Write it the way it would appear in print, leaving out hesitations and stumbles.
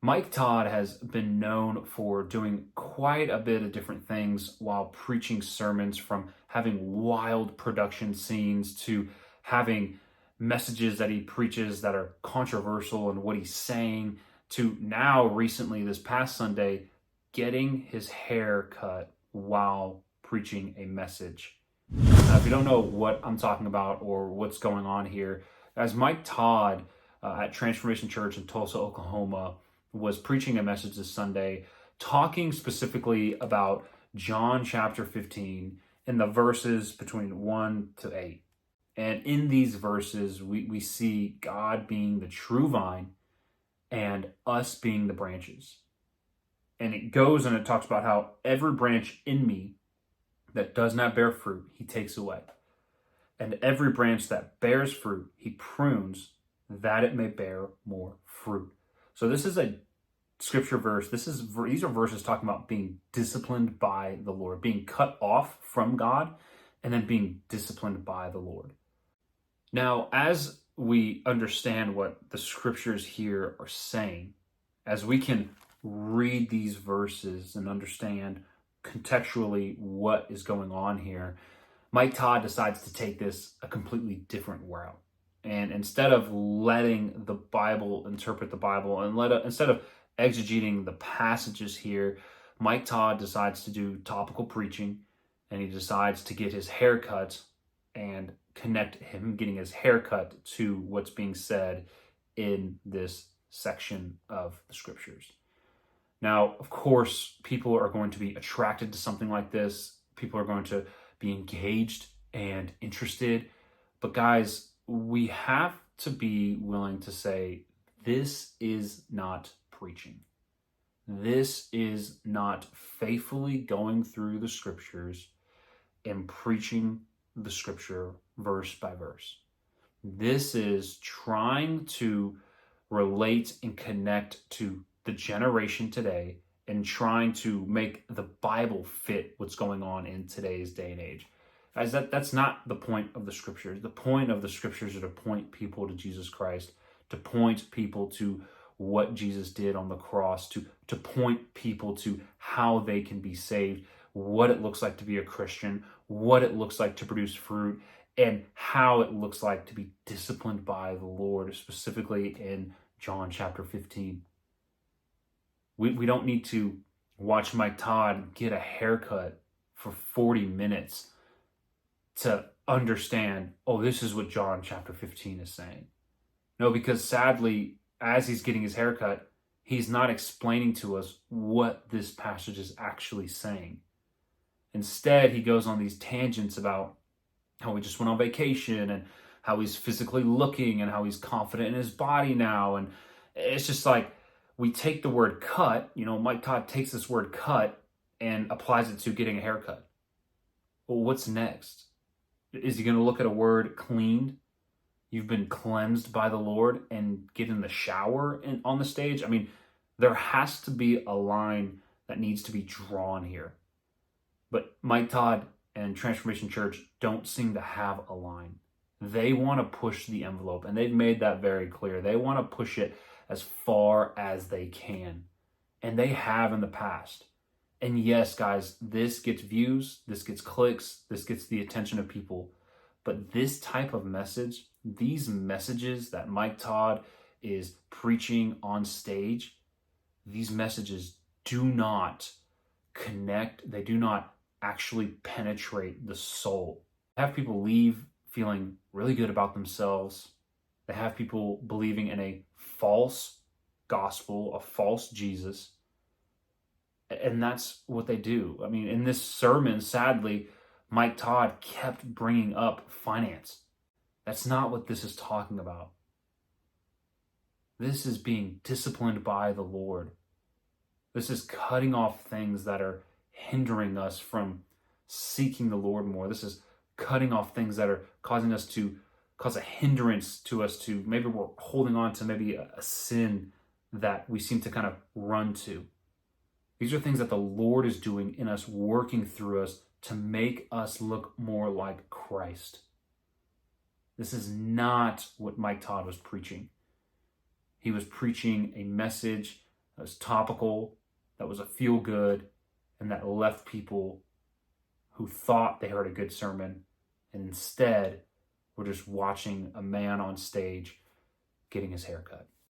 Mike Todd has been known for doing quite a bit of different things while preaching sermons, from having wild production scenes to having messages that he preaches that are controversial in what he's saying, to now recently this past Sunday getting his hair cut while preaching a message. Now, if you don't know what I'm talking about or what's going on here, as Mike Todd at Transformation Church in Tulsa, Oklahoma, was preaching a message this Sunday, talking specifically about John chapter 15 and the verses between 1 to 8. And in these verses, we see God being the true vine and us being the branches. And it goes and it talks about how every branch in me that does not bear fruit, he takes away. And every branch that bears fruit, he prunes that it may bear more fruit. So this is a scripture verse. These are verses talking about being disciplined by the Lord, being cut off from God, and then being disciplined by the Lord. Now, as we understand what the scriptures here are saying, as we can read these verses and understand contextually what is going on here, Mike Todd decides to take this a completely different route. And instead of letting the Bible interpret the Bible, and instead of exegeting the passages here, Mike Todd decides to do topical preaching, and he decides to get his haircut and connect him getting his haircut to what's being said in this section of the scriptures. Now, of course, people are going to be attracted to something like this. People are going to be engaged and interested. But guys, we have to be willing to say, this is not preaching. This is not faithfully going through the scriptures and preaching the scripture verse by verse. This is trying to relate and connect to the generation today and trying to make the Bible fit what's going on in today's day and age. Guys, that's not the point of the scriptures. The point of the scriptures are to point people to Jesus Christ, to point people to what Jesus did on the cross, to point people to how they can be saved, what it looks like to be a Christian, what it looks like to produce fruit, and how it looks like to be disciplined by the Lord, specifically in John chapter 15. We don't need to watch Mike Todd get a haircut for 40 minutes to understand, oh, this is what John chapter 15 is saying. No, because sadly, as he's getting his haircut, he's not explaining to us what this passage is actually saying. Instead, he goes on these tangents about how he just went on vacation and how he's physically looking and how he's confident in his body now. And it's just like, we take the word cut, Mike Todd takes this word cut and applies it to getting a haircut. Well, what's next? Is he going to look at a word cleaned? You've been cleansed by the Lord and get in the shower on the stage? I mean, there has to be a line that needs to be drawn here. But Mike Todd and Transformation Church don't seem to have a line. They want to push the envelope, and they've made that very clear. They want to push it as far as they can. And they have in the past. And yes, guys, this gets views, this gets clicks, this gets the attention of people. But this type of message, these messages that Mike Todd is preaching on stage, these messages do not connect. They do not actually penetrate the soul. They have people leave feeling really good about themselves. They have people believing in a false gospel, a false Jesus. And that's what they do. I mean, in this sermon, sadly, Mike Todd kept bringing up finance. That's not what this is talking about. This is being disciplined by the Lord. This is cutting off things that are hindering us from seeking the Lord more. This is cutting off things that are causing us to cause a hindrance to us to maybe we're holding on to maybe a sin that we seem to kind of run to. These are things that the Lord is doing in us, working through us to make us look more like Christ. This is not what Mike Todd was preaching. He was preaching a message that was topical, that was a feel good, and that left people who thought they heard a good sermon and instead were just watching a man on stage getting his hair cut.